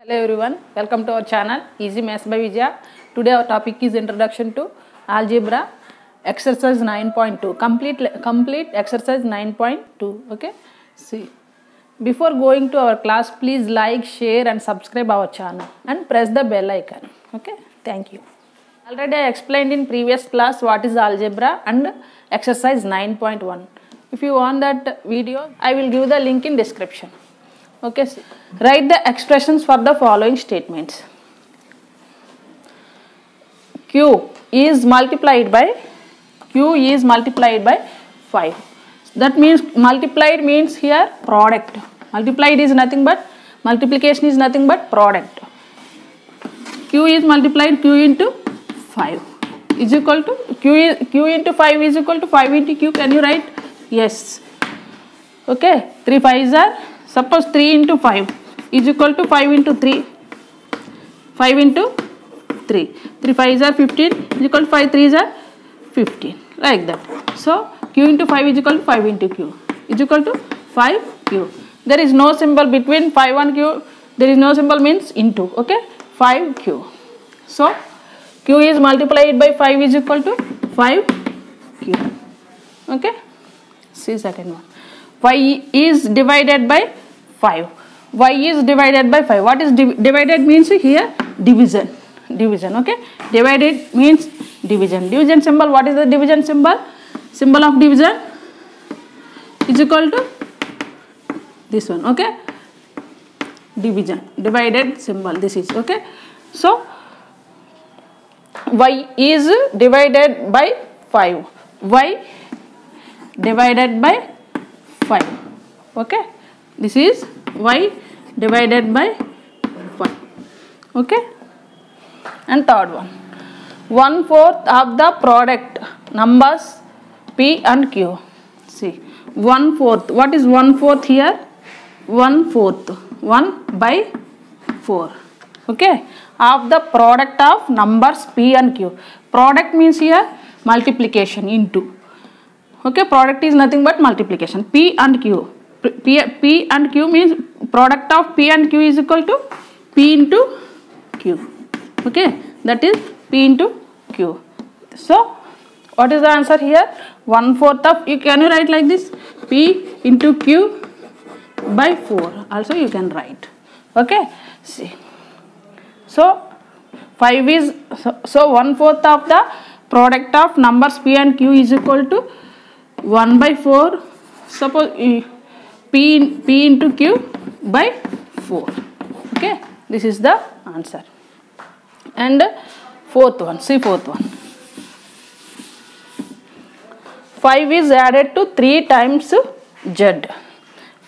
Hello everyone, welcome to our channel Easy Maths by Vijaya. Today our topic is Introduction to Algebra, exercise 9.2, complete exercise 9.2. Okay, see, before going to our class, please like, share and subscribe our channel and press the bell icon. Okay, thank you. Already I explained in previous class what is algebra and exercise 9.1. If you want that video, I will give the link in description. Okay, so write the expressions for the following statements. Q is multiplied by 5. That means multiplied means here product. Multiplied is nothing but, multiplication is nothing but product. Q is multiplied, Q into 5 is equal to, Q into 5 is equal to 5 into Q. Can you write? Yes. Okay, 3 5s are, suppose 3 into 5 is equal to 5 into 3. 5 into 3. 3 5s are 15 is equal to 5 3s are 15. Like that. So, Q into 5 is equal to 5 into Q is equal to 5Q. There is no symbol between 5 and Q. There is no symbol means into. Okay. 5Q. So, Q is multiplied by 5 is equal to 5Q. Okay. See second one. Y is divided by 5. Y is divided by 5. What is divided means here? Division. Division. Okay. Divided means division. Division symbol. What is the division symbol? Symbol of division is equal to this one. Okay. Division. Divided symbol. This is okay. So, Y is divided by 5. Y divided by 5. Okay. This is Y divided by 5. Okay. And third one. 1/4 of the product numbers P and Q. See. 1/4. What is 1/4 here? 1/4. 1 by 4. Okay. Of the product of numbers P and Q. Product means here multiplication into. Okay. Product is nothing but multiplication. P and Q. P and Q means product of P and Q is equal to P into Q. Okay. That is P into Q. So, what is the answer here? 1/4 of, can you write like this? P into Q by 4. Also you can write. Okay. See. So, 5 is, so 1/4 of the product of numbers P and Q is equal to 1 by 4. Suppose P into Q by 4. Okay. This is the answer. And fourth one. See fourth one. 5 is added to 3 times Z.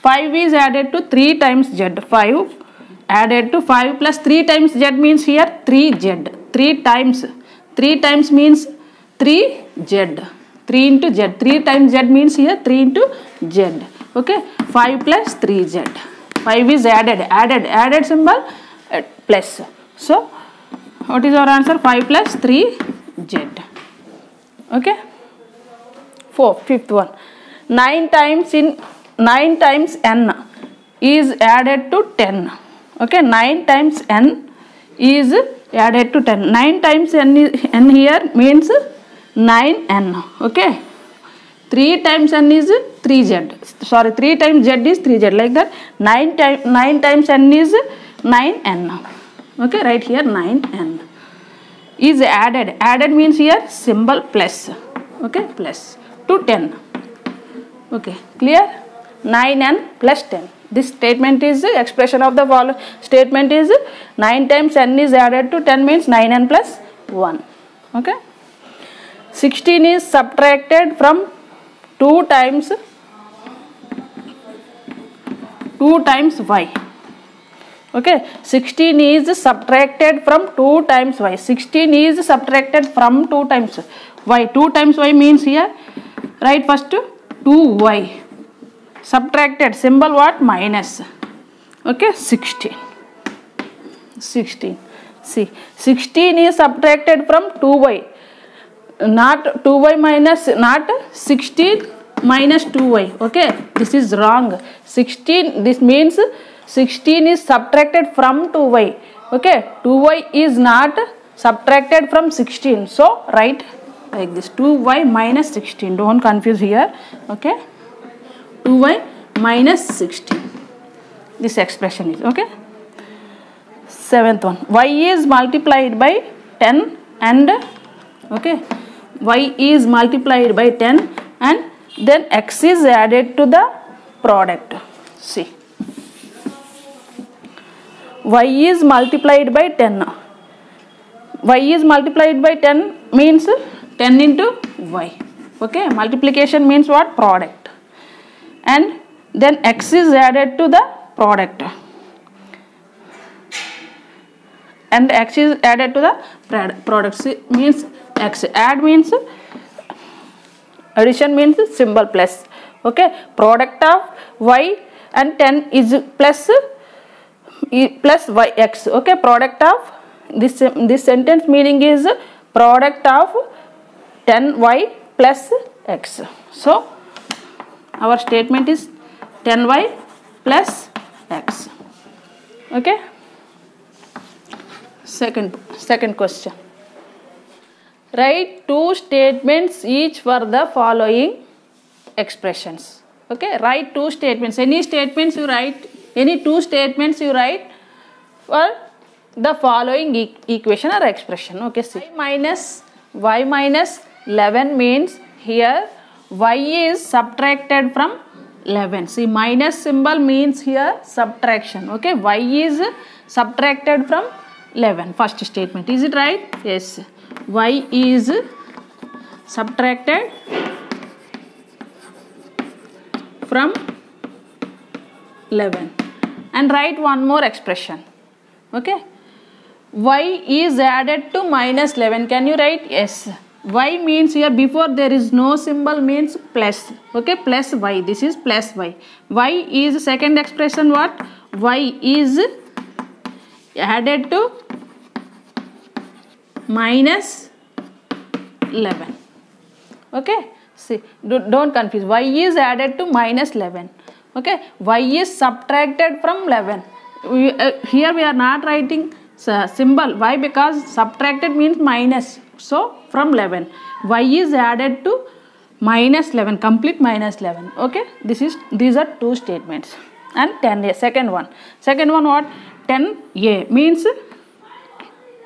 5 is added to 3 times Z. 5 added to 5 plus 3 times Z means here 3Z. 3 times. 3 times means 3Z. 3 into Z. 3 times Z means here 3 into Z. Okay. 5 plus 3Z. 5 is added. Added symbol plus. So, what is our answer? 5 plus 3Z. Okay. Fifth one. 9 times n is added to 10. Okay. 9 times n is added to 10. 9 times n here means 9n. Okay. 3 times n is 3z. Sorry, 3 times z is 3z. Like that. 9 times n is 9n. Okay. Right here 9n is added. Added means here symbol plus. Okay. Plus to 10. Okay. Clear? 9n plus 10. This statement is the expression of the following statement is 9 times n is added to 10 means 9n plus 1. Okay. 16 is subtracted from 2 times y. Okay. 16 is subtracted from 2 times y. 16 is subtracted from 2 times y. 2 times y means here, right, first 2y. Subtracted symbol what? Minus. Okay. 16. See. 16 is subtracted from 2y. Not 2y minus, not 16 minus 2y. Okay. This is wrong. 16, this means 16 is subtracted from 2y. Okay, 2y is not subtracted from 16. So write like this, 2y minus 16. Don't confuse here. Okay, 2y minus 16. This expression is okay. Seventh one, y is multiplied by 10 and okay, y is multiplied by 10 and then x is added to the product. See, y is multiplied by 10. Y is multiplied by 10 means 10 into y. Okay, multiplication means what? Product. And then x is added to the product. And x is added to the product. Means x. Add means addition means symbol plus. Okay, product of y and 10 is plus yx. Okay, product of this sentence meaning is product of 10y plus x. So our statement is 10y plus x. Okay. Second question. Write two statements each for the following expressions. Okay, write two statements. Any statements you write, any two statements you write for the following equation or expression. Okay, see, y minus 11 means here y is subtracted from 11. See, minus symbol means here subtraction. Okay, y is subtracted from 11. First statement, is it right? Yes, y is subtracted from 11. And write one more expression. Okay, y is added to minus 11. Can you write? Yes, y means here before there is no symbol means plus. Okay, plus y, this is plus y. Y is second expression what? Y is added to minus 11. Okay, see, don't confuse. Y is added to minus 11. Okay, y is subtracted from 11. Here we are not writing symbol. Why? Because subtracted means minus. So from 11, y is added to minus 11, complete minus 11. Okay, these are two statements. And 10a, second one what? 10a means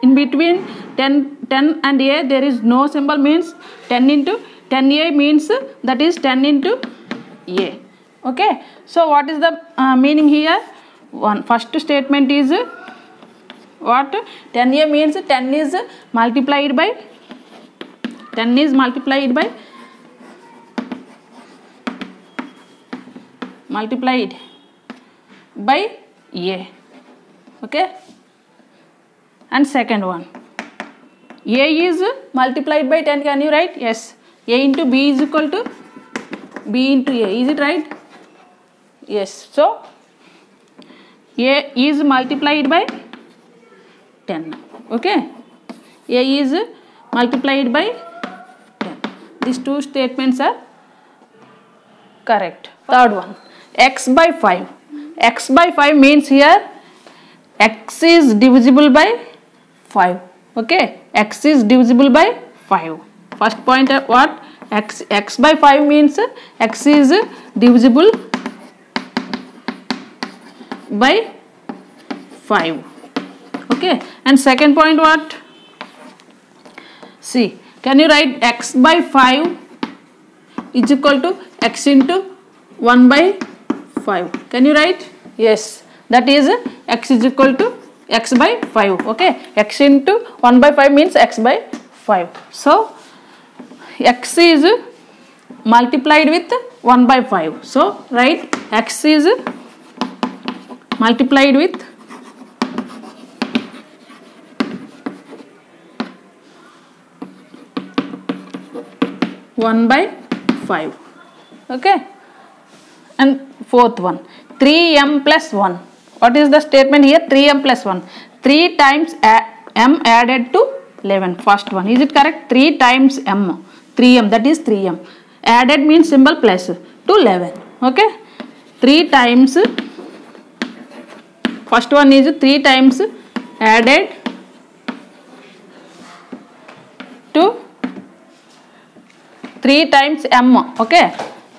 in between 10 and a there is no symbol, means 10 into 10a means that is 10 into a. Okay, so what is the meaning here? First statement is what? 10a means 10 is multiplied by a. Okay, and second one, a is multiplied by 10. Can you write? Yes, a into b is equal to b into a. Is it right? Yes, so a is multiplied by 10. Okay, a is multiplied by 10. These two statements are correct. Third one, x by 5. X by 5 means here x is divisible by 5. Okay, x is divisible by 5. First point, what? X by 5 means x is divisible by 5. Okay, and second point what? See, can you write x by 5 is equal to x into 1 by 5? Can you write? Yes, that is x is equal to x by 5. Okay, x into 1 by 5 means x by 5. So x is multiplied with 1 by 5. So write x is multiplied with 1 by 5. Okay, and fourth one, 3m plus 1. What is the statement here? 3m plus 1. 3 times m added to 11. First one, is it correct? 3 times m, 3m, that is 3m. Added means symbol plus to 11. Okay, 3 times first one is 3 times added to 3 times m, okay,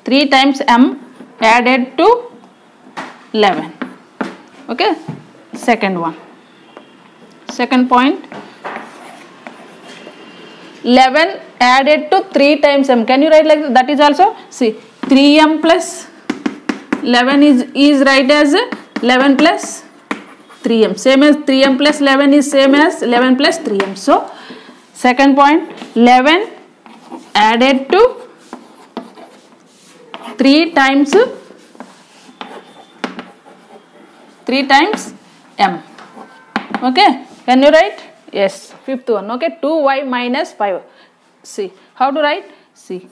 3 times m added to 11, okay. Second one, second point, 11 added to 3 times m. Can you write like that? That is also, see, 3m plus 11 is right as 11 plus 3m. Same as 3m plus 11 is same as 11 plus 3m. So, second point, 11 added to 3 times m. Okay, can you write? Yes. Fifth one, okay, 2y minus 5. See, how to write? See,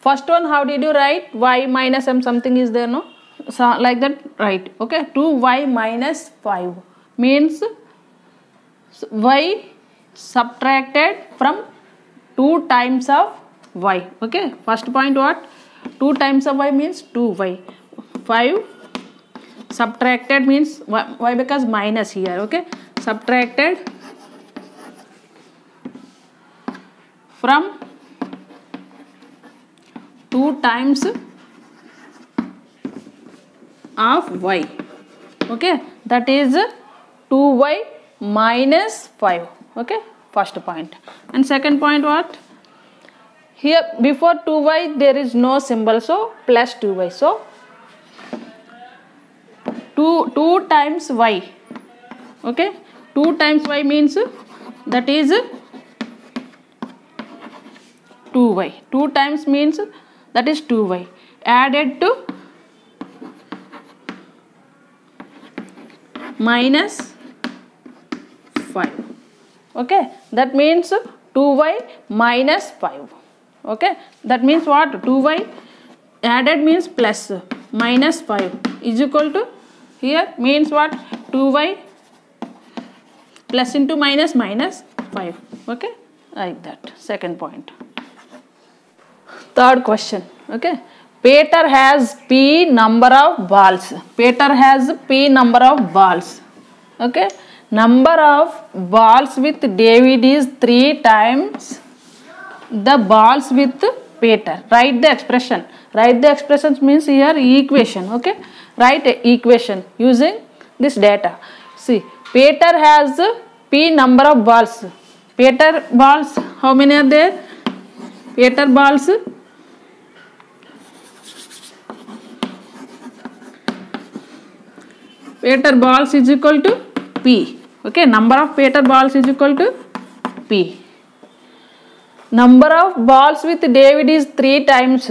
first one, how did you write? Y minus m, something is there, no? So, like that, right? Okay, 2y minus 5 means y subtracted from 2 times of y. Okay, first point what? 2 times of y means 2y. 5 subtracted means y because minus here, okay, subtracted from 2 times of y, okay, that is 2y minus 5, okay, first point. And second point what? Here before 2y there is no symbol, so plus 2y, so 2 times y, okay, 2 times y means that is 2y, 2 times means that is 2y added to minus 5, okay, that means 2y minus 5, okay, that means what? 2y added means plus, minus 5 is equal to, here means what? 2y plus into minus minus 5, okay, like that. Second point. Third question, okay, Peter has p number of balls. Peter has p number of balls, okay, number of balls with David is 3 times the balls with Peter. Write the expression. Write the expressions means here equation, okay, write equation using this data. See, Peter has p number of balls. Peter balls, how many are there? Peter balls, Peter balls is equal to p, okay, number of Peter balls is equal to p. Number of balls with David is 3 times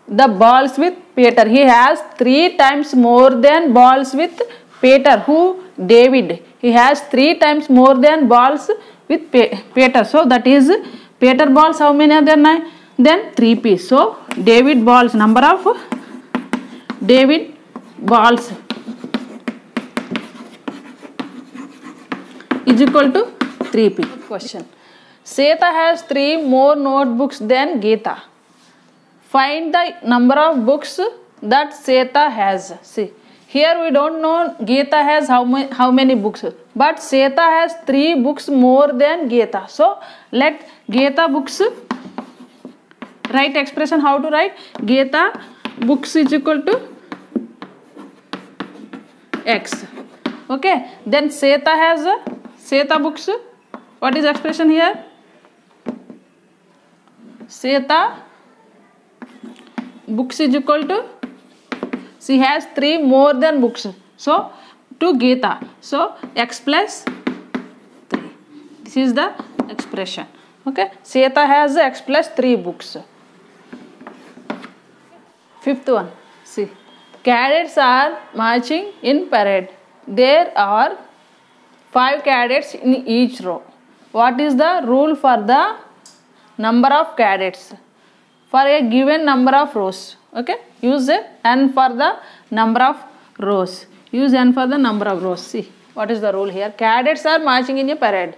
the balls with Peter. He has 3 times more than balls with Peter. Who? David. He has 3 times more than balls with Peter. So that is Peter balls, how many are there? Then 3p. So David balls, number of David balls is equal to 3p. Question. Seta has 3 more notebooks than Geeta. Find the number of books that Seta has. See, here we don't know Geeta has how many books, but Seta has 3 books more than Geeta. So let Geeta books, write expression, how to write? Geeta books is equal to x. Okay, then Seta has Seta books. What is expression here? Seta books is equal to, she has 3 more than books, so to Geeta, so x plus 3. This is the expression, okay. Seta has x plus 3 books. Fifth one, see, cadets are marching in parade. There are 5 cadets in each row. What is the rule for the number of cadets for a given number of rows? Okay, use n for the number of rows. Use n for the number of rows. See, what is the rule here? Cadets are marching in a parade.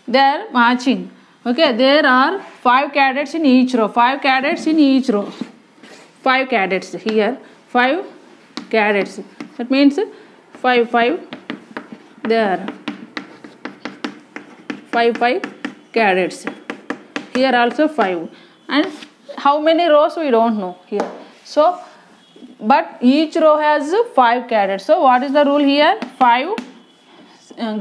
They are marching. Okay, there are 5 cadets in each row. 5 cadets in each row. 5 cadets here. 5 cadets. That means 5, 5, there 5 cadets. Here also 5. And how many rows we don't know here. So, but each row has 5 cadets. So, what is the rule here? 5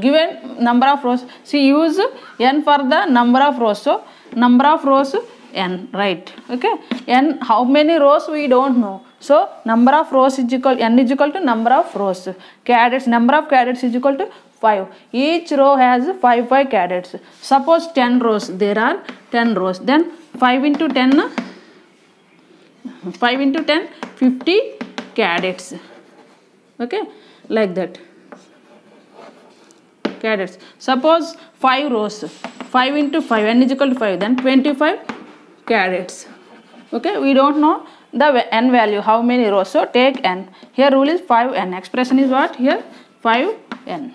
given number of rows. See, use n for the number of rows. So, number of rows n, right? Okay. N, how many rows we don't know. So, number of rows is equal, n is equal to number of rows. Cadets, number of cadets is equal to 5. Each row has 5 cadets. Suppose 10 rows, there are 10 rows. Then 5 into 10, 50 cadets. Okay, like that. Cadets. Suppose 5 rows, 5 into 5, n is equal to 5, then 25 cadets. Okay, we don't know the n value, how many rows. So take n. Here rule is 5n. Expression is what? Here 5n.